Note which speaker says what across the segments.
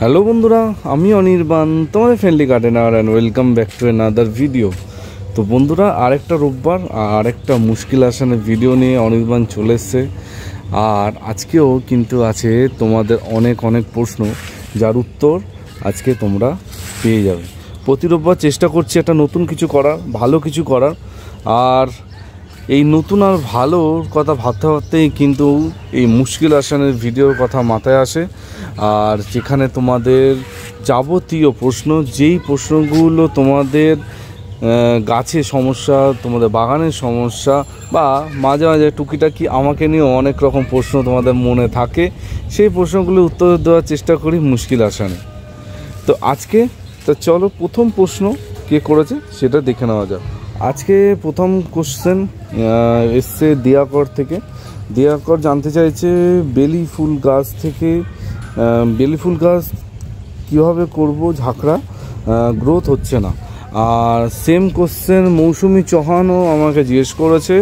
Speaker 1: Hello বন্ধুরা, আমি অনির্বাণ, তোমাদের friendly gardener and welcome back to another video. তো বন্ধুরা, আরেকটা রোববার আরেকটা মুশকিল আসানের ভিডিও নিয়ে অনির্বাণ চলে এসছে। আর আজকেও কিন্তু আছে তোমাদের অনেক অনেক প্রশ্ন, যার উত্তর আজকে তোমরা পেয়ে যাবে। প্রতি রোববার চেষ্টা করছি একটা নতুন কিছু করার, ভালো কিছু করার। আর এই নতুন আর ভালোর কথা ভাবতে ভাবতেই কিন্তু এই মুশকিল আসানের ভিডিওর কথা মাথায় আসে। আর যেখানে তোমাদের যাবতীয় প্রশ্ন, যেই প্রশ্নগুলো তোমাদের গাছে সমস্যা, তোমাদের বাগানের সমস্যা, বা মাঝে মাঝে টুকিটাকি আমাকে নিয়েও অনেক রকম প্রশ্ন তোমাদের মনে থাকে, সেই প্রশ্নগুলোর উত্তর দেওয়ার চেষ্টা করি মুশকিল আসানে। তো আজকে তো চলো প্রথম প্রশ্ন কে করেছে সেটা দেখে নেওয়া যাক। আজকে প্রথম কোশ্চেন এসছে দিয়াকর থেকে। দিয়াকর জানতে চাইছে বেলি ফুল গাছ থেকে বেলি ফুল গাছ কীভাবে করব, ঝাঁকড়া গ্রোথ হচ্ছে না। আর সেম কোশ্চেন মৌসুমি চৌহানও আমাকে জিজ্ঞেস করেছে।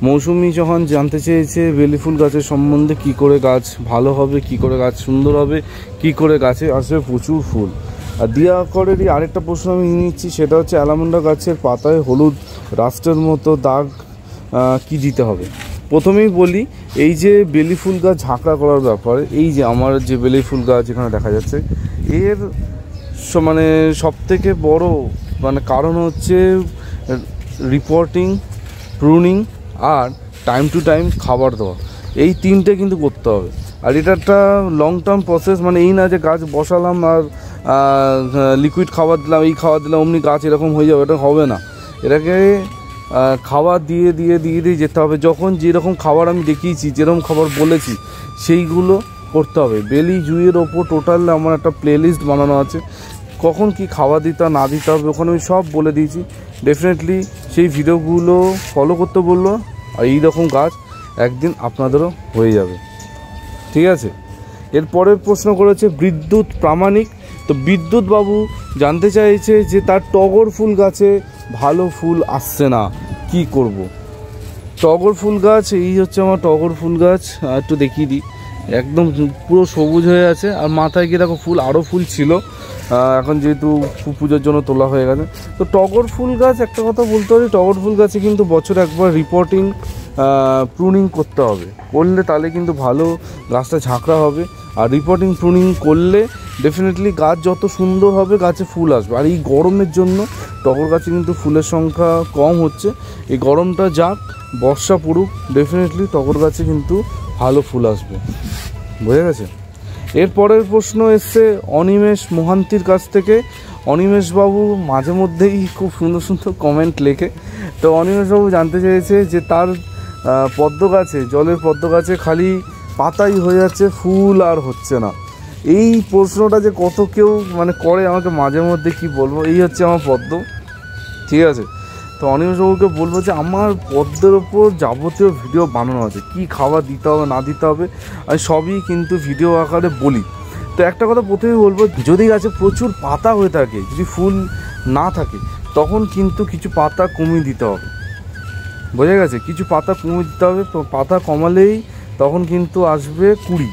Speaker 1: মৌসুমি চৌহান জানতে চেয়েছে বেলি ফুল গাছের সম্বন্ধে, কী করে গাছ ভালো হবে, কী করে গাছ সুন্দর হবে, কী করে গাছে আসবে প্রচুর ফুল। আর দিয়াকরেরই আরেকটা প্রশ্ন আমি নিচ্ছি, সেটা হচ্ছে অ্যালামন্ডা গাছের পাতায় হলুদ রাস্টের মতো দাগ কি দিতে হবে। প্রথমেই বলি, এই যে বেলি ফুল গাছ ঝাঁকড়া করার ব্যাপারে, এই যে আমার যে বেলি ফুল গাছ এখানে দেখা যাচ্ছে, এর মানে সবথেকে বড় কারণ হচ্ছে রিপোর্টিং, প্রুনিং আর টাইম টু টাইম খাবার দেওয়া। এই তিনটে কিন্তু করতে হবে। আর এটা একটা লং টার্ম প্রসেস, এই না যে গাছ বসালাম আর লিকুইড খাবার দিলাম, এই খাবার দিলাম অমনি গাছ এরকম হয়ে যাবে, এটা হবে না। এটাকে খাবার দিয়ে দিয়ে দিয়ে দিয়ে যেতে হবে। যখন যেরকম খাবার আমি দেখিয়েছি, যেরকম খাবার বলেছি, সেইগুলো করতে হবে। বেলি জুইয়ের ওপর টোটাল আমার একটা প্লেলিস্ট বানানো আছে, কখন কি খাবার দিতে না দিতে হবে ওখানে আমি সব বলে দিয়েছি। ডেফিনেটলি সেই ভিডিওগুলো ফলো করতে বললো, আর এই রকম গাছ একদিন আপনাদেরও হয়ে যাবে, ঠিক আছে। এরপরের প্রশ্ন করেছে বিদ্যুৎ প্রামাণিক। তো বিদ্যুৎ বাবু জানতে চাইছে যে তার টগর ফুল গাছে ভালো ফুল আসছে না, কি করব। টগর ফুল গাছ, এই হচ্ছে আমার টগর ফুল গাছ, একটু দেখিয়ে দিই। একদম পুরো সবুজ হয়ে আছে, আর মাথায় গিয়ে দেখো ফুল, আরও ফুল ছিল, এখন যেহেতু পুজোর জন্য তোলা হয়ে গেছে। তো টগর ফুল গাছ, একটা কথা বলতে পারি, টগর ফুল গাছে কিন্তু বছরে একবার রিপোর্টিং, প্রুনিং করতে হবে। করলে তাহলে কিন্তু ভালো গাছটা ঝাঁকড়া হবে। আর রিপোর্টিং প্রুনিং করলে ডেফিনেটলি গাছ যত সুন্দর হবে, গাছে ফুল আসবে। আর এই গরমের জন্য টগর গাছে কিন্তু ফুলের সংখ্যা কম হচ্ছে। এই গরমটা যাক, বর্ষা পড়ুক, ডেফিনেটলি টগর গাছে কিন্তু ভালো ফুল আসবে, বোঝা গেছে। এরপরের প্রশ্ন এসছে অনিমেষ মোহান্তির কাছ থেকে। অনিমেষবাবু মাঝে মধ্যেই খুব সুন্দর সুন্দর কমেন্ট লেখে। তো অনিমেষবাবু জানতে চেয়েছে যে তার পদ্ম গাছে, জলের পদ্ম গাছে খালি পাতাই হয়ে যাচ্ছে, ফুল আর হচ্ছে না। এই প্রশ্নটা যে কত কেউ করে আমাকে মাঝে মধ্যে, কি বলবো, এই হচ্ছে আমার পদ্ম, ঠিক আছে। তো অনিমেষবাবুকে বলবো যে আমার পদ্মের ওপর যাবতীয় ভিডিও বানানো আছে, কি খাবার দিতে হবে না দিতে হবে, আমি সবই কিন্তু ভিডিও আকারে বলি। তো একটা কথা প্রথমেই বলবো, যদি গাছে প্রচুর পাতা হয়ে থাকে, যদি ফুল না থাকে, তখন কিন্তু কিছু পাতা কমিয়ে দিতে হবে, বোঝা গেছে। কিছু পাতা কমিয়ে দিতে হবে, পাতা কমালেই তখন কিন্তু আসবে কুড়ি।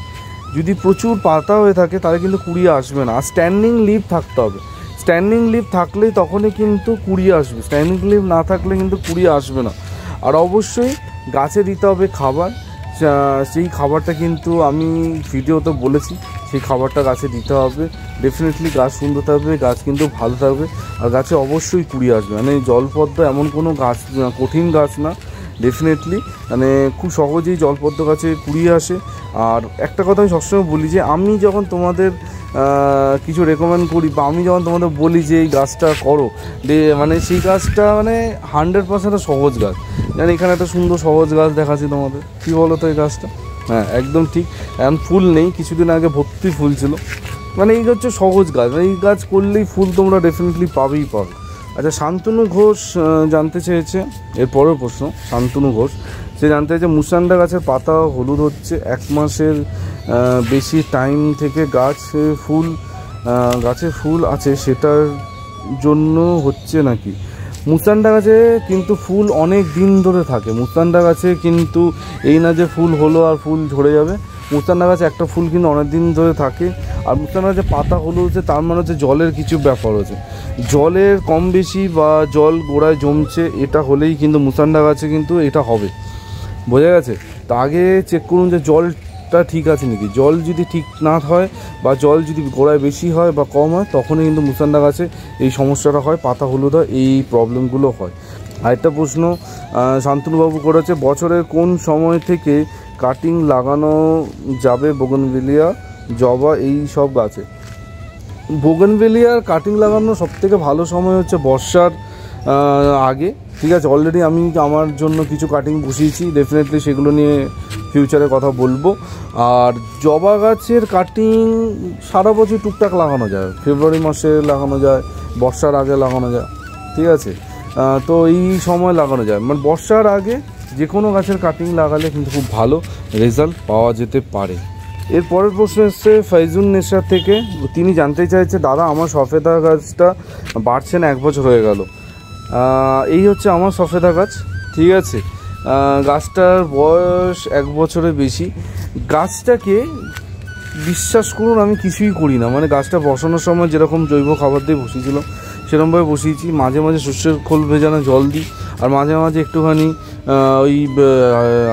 Speaker 1: যদি প্রচুর পাতা হয়ে থাকে তাহলে কিন্তু কুড়ি আসবে না। আর স্ট্যান্ডিং লিভ থাকতে হবে, স্ট্যান্ডিং লিভ থাকলেই তখনই কিন্তু কুড়ি আসবে, স্ট্যান্ডিং লিভ না থাকলে কিন্তু কুড়ি আসবে না। আর অবশ্যই গাছে দিতে হবে খাবার, সেই খাবারটা কিন্তু আমি ভিডিওতে বলেছি, সেই খাবারটা গাছে দিতে হবে। ডেফিনেটলি গাছ সুন্দর থাকবে, গাছ কিন্তু ভালো থাকবে, আর গাছে অবশ্যই কুড়ি আসবে। জলপদ্ম এমন কোনো গাছ, কঠিন গাছ না, ডেফিনেটলি খুব সহজেই জলপদ্ম গাছে কুড়ি আসে। আর একটা কথা আমি সবসময় বলি, যে আমি যখন তোমাদের কিছু রেকমেন্ড করি, বা আমি যখন তোমাদের বলি যে এই গাছটা করো, সেই গাছটা 100% সহজ গাছ। এখানে একটা সুন্দর সহজ গাছ দেখাচ্ছি তোমাদের, কী বলো তো এই গাছটা? হ্যাঁ, একদম ঠিক। এখন ফুল নেই, কিছুদিন আগে ভর্তি ফুল ছিল। এই হচ্ছে সহজ গাছ, এই গাছ করলেই ফুল তোমরা ডেফিনেটলি পাবেই পাবে। আচ্ছা, শান্তনু ঘোষ জানতে চেয়েছে, এর পরের প্রশ্ন শান্তনু ঘোষ, সে জানতে চাইছে মুসান্ডা গাছের পাতা হলুদ হচ্ছে 1 মাসের বেশি টাইম থেকে গাছে ফুল আছে, সেটার জন্য হচ্ছে নাকি? মুসান্ডা গাছে কিন্তু ফুল অনেক দিন ধরে থাকে। মুসান্ডা গাছে কিন্তু এই না যে ফুল হলো আর ফুল ঝরে যাবে। মুসান্ডা গাছে একটা ফুল কিন্তু অনেক দিন ধরে থাকে। আর মুসান্ডা গাছে পাতা হলুদ হচ্ছে তার মানে হচ্ছে জলের কিছু ব্যাপার হচ্ছে, জলের কম বেশি বা জল গোড়ায় জমছে এটা হলেই কিন্তু মুসান্ডা গাছে কিন্তু এটা হবে, বোঝা গেছে। তা আগে চেক করুন যে জলটা ঠিক আছে নাকি, জল যদি ঠিক না হয় বা জল যদি গোড়ায় বেশি হয় বা কম হয় তখনই কিন্তু মুসান্ডা গাছে এই সমস্যাটা হয়, পাতা হলুদ হয়, এই প্রবলেমগুলো হয়। আরেকটা প্রশ্ন শান্তনুবাবু করেছে, বছরের কোন সময় থেকে কাটিং লাগানো যাবে বোগেনভিলিয়া, জবা এই সব গাছে? বোগেনভিলিয়ার কাটিং লাগানো সবথেকে ভালো সময় হচ্ছে বর্ষার আগে, ঠিক আছে। অলরেডি আমি আমার জন্য কিছু কাটিং বসিয়েছি, ডেফিনেটলি সেগুলো নিয়ে ফিউচারে কথা বলবো। আর জবা গাছের কাটিং সারা বছর টুকটাক লাগানো যায়, ফেব্রুয়ারি মাসে লাগানো যায়, বর্ষার আগে লাগানো যায়, ঠিক আছে। তো এই সময় লাগানো যায়, মানে বর্ষার আগে যে কোনো গাছের কাটিং লাগালে কিন্তু খুব ভালো রেজাল্ট পাওয়া যেতে পারে। এর পরের প্রশ্ন এসছে ফাইজুন নেশা থেকে, তিনি জানতে চাইছে দাদা আমার সফেদা গাছটা বাড়ছে না, 1 বছর হয়ে গেল। এই হচ্ছে আমার সফেদা গাছ, ঠিক আছে। গাছটার বয়স 1 বছরের বেশি। গাছটাকে বিশ্বাস করুন আমি কিছুই করি না, মানে গাছটা বসানোর সময় যেরকম জৈব খাবার দিয়ে বসিয়েছিলাম সেরকমভাবে বসিয়েছি, মাঝে মাঝে শস্যের খোল ভেজানো জল দিই, আর মাঝে মাঝে একটুখানি ওই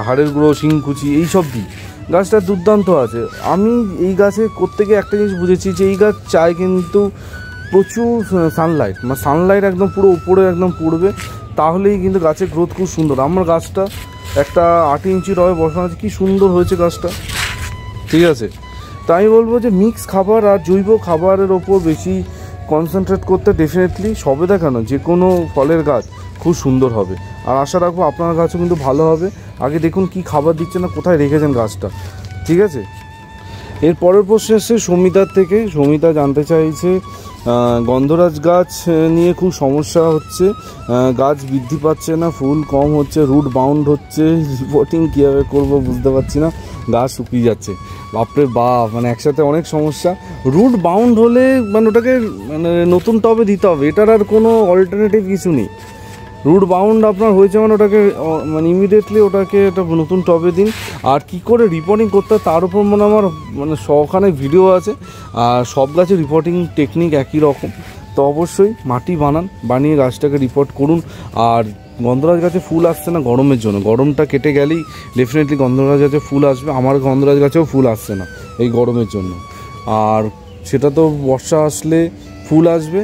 Speaker 1: হাড়ের গুঁড়ো, শিংকুচি এইসব দিই। গাছটা দুর্দান্ত আছে। আমি এই গাছে করতে গিয়ে একটা জিনিস বুঝেছি যে এই গাছ চায় কিন্তু প্রচুর সানলাইট, মানে সানলাইট একদম পুরো উপরে একদম পড়বে, তাহলেই কিন্তু গাছের গ্রোথ খুব সুন্দর। আমার গাছটা একটা 8 ইঞ্চি টবে বসানো আছে, কী সুন্দর হয়েছে গাছটা, ঠিক আছে। তাই আমি বলবো যে মিক্স খাবার আর জৈব খাবারের ওপর বেশি কনসেন্ট্রেট করতে, ডেফিনেটলি সবেদা কেন যে কোনো ফলের গাছ খুব সুন্দর হবে। আর আশা রাখবো আপনার গাছও কিন্তু ভালো হবে। আগে দেখুন কি খাবার দিচ্ছে না, কোথায় রেখেছেন গাছটা, ঠিক আছে। এর পরের প্রশ্ন এসছে সমিতার থেকে। সমিতা জানতে চাইছে গন্ধরাজ গাছ নিয়ে খুব সমস্যা হচ্ছে, গাছ বৃদ্ধি পাচ্ছে না, ফুল কম হচ্ছে, রুট বাউন্ড হচ্ছে, রিপোর্টিং কীভাবে করবো বুঝতে পারছি না, গাছ শুকিয়ে যাচ্ছে। বাপরে বাপ, মানে একসাথে অনেক সমস্যা। রুট বাউন্ড হলে মানে ওটাকে মানে নতুন টবে দিতে হবে, এটার আর কোনো অল্টারনেটিভ কিছু নেই। রুট বাউন্ড আপনার হয়েছে মানে ওটাকে মানে ইমিডিয়েটলি ওটাকে একটা নতুন টবে দিন। আর কি করে রিপোর্টিং করতে হয় তার উপর মানে আমার মানে শখানে ভিডিও আছে, আর সব গাছের রিপোর্টিং টেকনিক একই রকম। তো অবশ্যই মাটি বানিয়ে গাছটাকে রিপোর্ট করুন। আর গন্ধরাজ গাছে ফুল আসছে না গরমের জন্য, গরমটা কেটে গেলেই ডেফিনেটলি গন্ধরাজ গাছে ফুল আসবে। আমার গন্ধরাজ গাছেও ফুল আসছে না এই গরমের জন্য, আর সেটা তো বর্ষা আসলে ফুল আসবে।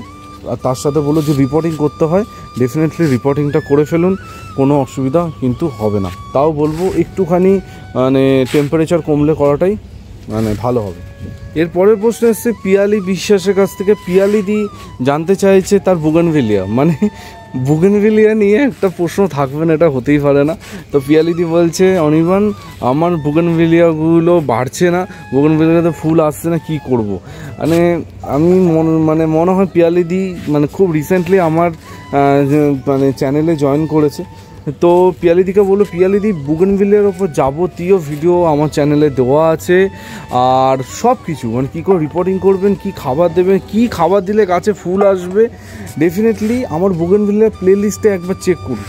Speaker 1: আর তার সাথে বলো যে রিপোর্টিং করতে হয়, ডেফিনেটলি রিপোর্টিংটা করে ফেলুন, কোনো অসুবিধা কিন্তু হবে না। তাও বলবো একটুখানি মানে টেম্পারেচার কমলে করাটাই মানে ভালো হবে। এর পরের প্রশ্ন এসছে পিয়ালি বিশ্বাসের কাছ থেকে। পিয়ালি দি জানতে চাইছে তার বুগেনভিলিয়া, মানে বুগেনভিলিয়া নিয়ে একটা প্রশ্ন থাকবে না, এটা হতেই পারে না। তো পিয়ালি দি বলছে অনির্বাণ আমার বুগেনভিলিয়াগুলো বাড়ছে না, বুগেনভিলিয়াতে ফুল আসছে না, কি করব। মানে আমি মনে হয় পিয়ালি দি মানে খুব রিসেন্টলি আমার মানে চ্যানেলে জয়েন করেছে। তো পিয়ালিদিকে বললো পিয়ালিদি বুগেনভিলিয়ার ওপর যাবতীয় ভিডিও আমার চ্যানেলে দেওয়া আছে, আর সব কিছু মানে কী করে রিপোর্টিং করবেন, কি খাবার দেবেন, কি খাবার দিলে গাছে ফুল আসবে, ডেফিনেটলি আমার বুগেনভিলিয়ার প্লেলিস্টে একবার চেক করুন।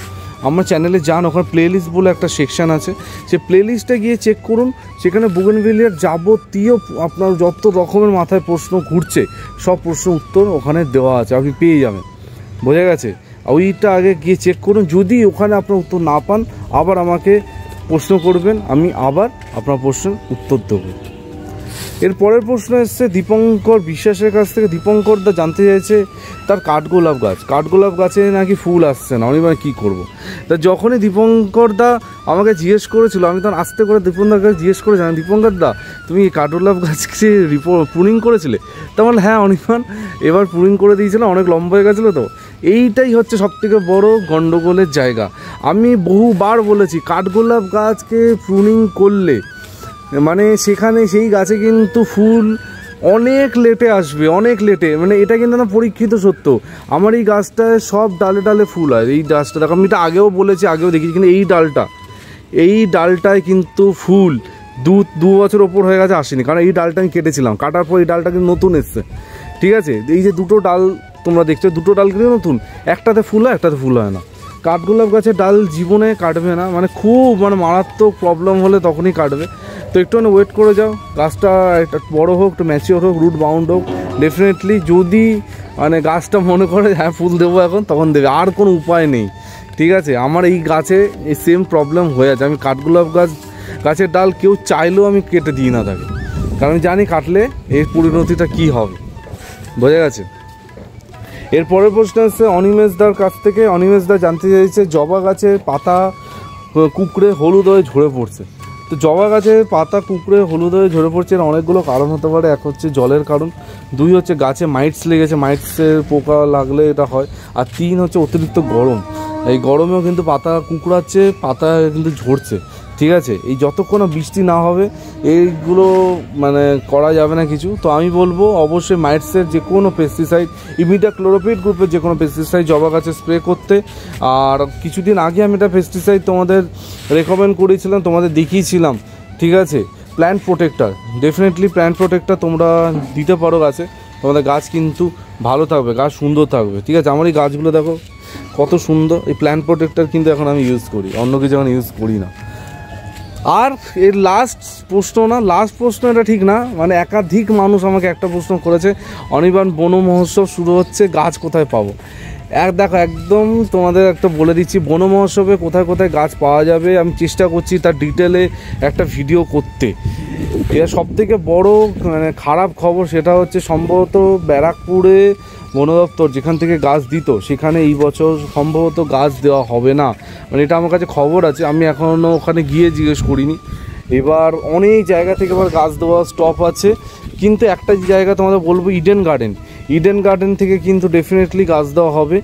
Speaker 1: আমার চ্যানেলে যান, ওখানে প্লেলিস্ট বলে একটা সেকশান আছে, সে প্লেলিস্টে গিয়ে চেক করুন, সেখানে বুগেনভিলিয়ার যাবতীয় আপনার যত রকমের মাথায় প্রশ্ন ঘুরছে সব প্রশ্ন উত্তর ওখানে দেওয়া আছে, আপনি পেয়ে যাবেন, বোঝা গেছে। ওইটা আগে গিয়ে চেক করুন, যদি ওখানে আপনার উত্তর না পান আবার আমাকে প্রশ্ন করবেন, আমি আবার আপনার প্রশ্নের উত্তর দেবো। এর পরের প্রশ্ন এসছে দীপঙ্কর বিশ্বাসের কাছ থেকে। দীপঙ্কর দা জানতে চাইছে তার কাঠগোলাপ গাছে নাকি ফুল আসছে না, আমি মানে কী করবো। তা যখনই দীপঙ্কর দা আমাকে জিজ্ঞেস করেছিল, আমি তখন আস্তে করে দীপঙ্কর কাছে জিজ্ঞেস করে জানি দীপঙ্কর দা তুমি কাঠগোলাপ গাছকে প্রুনিং করেছিলে? তা বলে হ্যাঁ অনির্বাণ এবার প্রুনিং করে দিয়েছিলাম, অনেক লম্বা হয়ে গেছিলো। তো এইটাই হচ্ছে সবথেকে বড় গণ্ডগোলের জায়গা। আমি বহুবার বলেছি কাঠগোলাপ গাছকে প্রুনিং করলে মানে সেখানে সেই গাছে কিন্তু ফুল অনেক লেটে আসবে, অনেক লেটে, মানে এটা কিন্তু না পরীক্ষিত সত্য। আমার এই গাছটায় সব ডালে ডালে ফুল হয়, এই গাছটা দেখো আমি এটা আগেও বলেছি, আগেও দেখেছি, কিন্তু এই ডালটায় কিন্তু ফুল দু বছর ওপর হয়ে গেছে আসেনি, কারণ এই ডালটা আমি কেটেছিলাম, কাটার পর এই ডালটা কিন্তু নতুন এসছে, ঠিক আছে। এই যে দুটো ডাল তোমরা দেখছো, দুটো ডাল কিন্তু নতুন, একটাতে ফুল হয় একটাতে ফুল হয় না। কাঠগোলাপ গাছের ডাল জীবনে কাটবে না, মানে খুব মানে মারাত্মক প্রবলেম হলে তখনই কাটবে। তো একটুখানি ওয়েট করে যাও, গাছটা একটা বড়ো হোক, একটু ম্যাচিওর হোক, রুট বাউন্ড হোক। ডেফিনেটলি যদি মানে গাছটা মনে করে হ্যাঁ ফুল দেবো এখন, তখন দেবে, আর কোনো উপায় নেই। ঠিক আছে, আমার এই গাছে এই সেম প্রবলেম হয়ে আছে। আমি কাঠগোলাপ গাছের ডাল কেউ চাইলেও আমি কেটে দিই না তাকে, কারণ আমি জানি কাটলে এর পরিণতিটা কী হবে। বোঝা গেছে? এর পরের প্রশ্ন হচ্ছে অনিমেষদার কাছ থেকে। অনিমেষদা জানতে চাইছে জবা গাছের পাতা কুঁকড়ে হলুদ হয়ে ঝরে পড়ছে। তো জবা গাছের পাতা কুঁকড়ে হলুদ হয়ে ঝরে পড়ছে, এর অনেকগুলো কারণ হতে পারে। এক হচ্ছে জলের কারণ, 2 হচ্ছে গাছে মাইটস লেগেছে, মাইটসের পোকা লাগলে এটা হয়, আর 3 হচ্ছে অতিরিক্ত গরম। এই গরমেও কিন্তু পাতা কুঁকড়াচ্ছে, পাতা কিন্তু ঝরছে। ঠিক আছে, এই যতক্ষণ বৃষ্টি না হবে এইগুলো মানে করা যাবে না কিছু। তো আমি বলবো অবশ্যই মাইটসের যে কোনো পেস্টিসাইড, ইমিডাক্লোরোপিড গ্রুপের যে কোনো পেস্টিসাইড জবা গাছে স্প্রে করতে। আর কিছুদিন আগে আমি একটা পেস্টিসাইড তোমাদের রেকমেন্ড করেছিলাম, তোমাদের দেখিয়েছিলাম। ঠিক আছে, plant protector. Definitely plant protector তোমরা দিতে পারো গাছে, তোমাদের গাছ কিন্তু ভালো থাকবে, গাছ সুন্দর থাকবে। ঠিক আছে, আমার এই গাছগুলো দেখো কত সুন্দর। এই প্ল্যান্ট প্রোটেক্টর কিন্তু এখন আমি ইউজ করি, অন্য কিছু এখন ইউজ করি না। আর এর লাস্ট প্রশ্ন এটা ঠিক না, মানে একাধিক মানুষ আমাকে একটা প্রশ্ন করেছে, অনির্বাণ বন মহোৎসব শুরু হচ্ছে, গাছ কোথায় পাবো? দেখো একদম তোমাদের একটা বলে দিচ্ছি, বন মহোৎসবে কোথায় কোথায় গাছ পাওয়া যাবে আমি চেষ্টা করছি তার ডিটেলে একটা ভিডিও করতে। এর সবথেকে বড় মানে খারাপ খবর সেটা হচ্ছে সম্ভবত ব্যারাকপুরে বন দপ্তর যেখান থেকে গাছ দিত সেখানে এই বছর সম্ভবত গাছ দেওয়া হবে না। মানে এটা আমার কাছে খবর আছে, আমি এখনও ওখানে গিয়ে জিজ্ঞেস করিনি। এবার অনেক জায়গা থেকে এবার গাছ দেওয়া স্টপ আছে, কিন্তু একটা জায়গা তোমাদের বলবো ইডেন গার্ডেন থেকে কিন্তু ডেফিনেটলি গাছ দেওয়া হবে।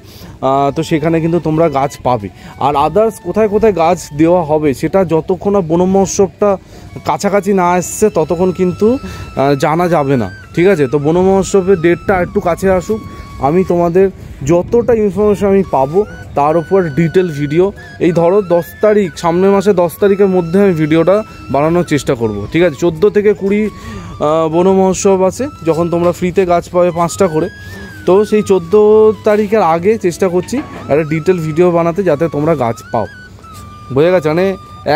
Speaker 1: তো সেখানে কিন্তু তোমরা গাছ পাবে। আর আদার্স কোথায় কোথায় গাছ দেওয়া হবে সেটা যতক্ষণ না বন মহোৎসবটা কাছাকাছি না আসছে ততক্ষণ কিন্তু জানা যাবে না। ঠিক আছে, তো বন মহোৎসবের ডেটটা একটু কাছে আসুক, আমি তোমাদের যতটা ইনফরমেশন আমি পাবো তার উপর ডিটেল ভিডিও, এই ধরো 10 তারিখ, সামনের মাসে 10 তারিখের মধ্যে আমি ভিডিওটা বানানোর চেষ্টা করব। ঠিক আছে, 14 থেকে 20 বন মহোৎসব আছে, যখন তোমরা ফ্রিতে গাছ পাবে 5টা করে। তো সেই 14 তারিখের আগে চেষ্টা করছি একটা ডিটেল ভিডিও বানাতে, যাতে তোমরা গাছ পাও। বোঝা গেছে? মানে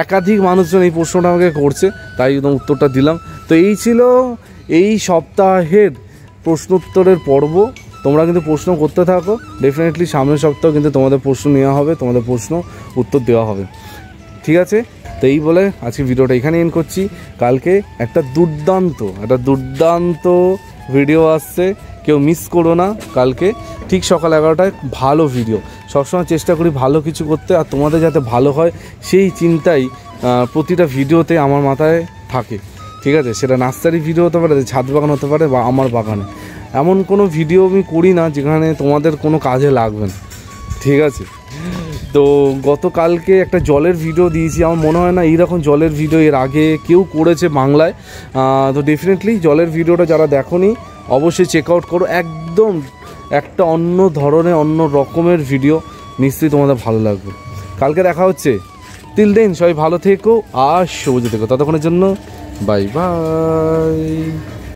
Speaker 1: একাধিক মানুষজন এই প্রশ্নটা আমাকে করছে, তাই একদম উত্তরটা দিলাম। তো এই ছিল এই সপ্তাহের প্রশ্ন উত্তরের পর্ব। তোমরা কিন্তু প্রশ্ন করতে থাকো, ডেফিনেটলি সামনের সপ্তাহ কিন্তু তোমাদের প্রশ্ন নেওয়া হবে, তোমাদের প্রশ্ন উত্তর দেওয়া হবে। ঠিক আছে, তো এই বলে আজকে ভিডিওটা এখানে এন্ড করছি। কালকে একটা দুর্দান্ত ভিডিও আসছে, কেউ মিস করো না। কালকে ঠিক সকাল 11টায় ভালো ভিডিও। সবসময় চেষ্টা করি ভালো কিছু করতে, আর তোমাদের যাতে ভালো হয় সেই চিন্তাই প্রতিটা ভিডিওতে আমার মাথায় থাকে। ঠিক আছে, সেটা নার্সারি ভিডিও হতে পারে, ছাদ বাগান হতে পারে, বা আমার বাগানে। এমন কোনো ভিডিও আমি করি না যেখানে তোমাদের কোনো কাজে লাগবে না। ঠিক আছে, তো গতকালকে একটা জলের ভিডিও দিয়েছি, আমার মনে হয় না এইরকম জলের ভিডিও এর আগে কেউ করেছে বাংলায়। তো ডেফিনেটলি জলের ভিডিওটা যারা দেখোনি অবশ্যই চেক আউট করো, একদম একটা অন্য ধরনের অন্য রকমের ভিডিও, নিশ্চয়ই তোমাদের ভালো লাগবে। কালকে দেখা হচ্ছে, টিল দেন সবাই ভালো থেকো আর সবুজ থেকো, ততক্ষণের জন্য বাই বাই।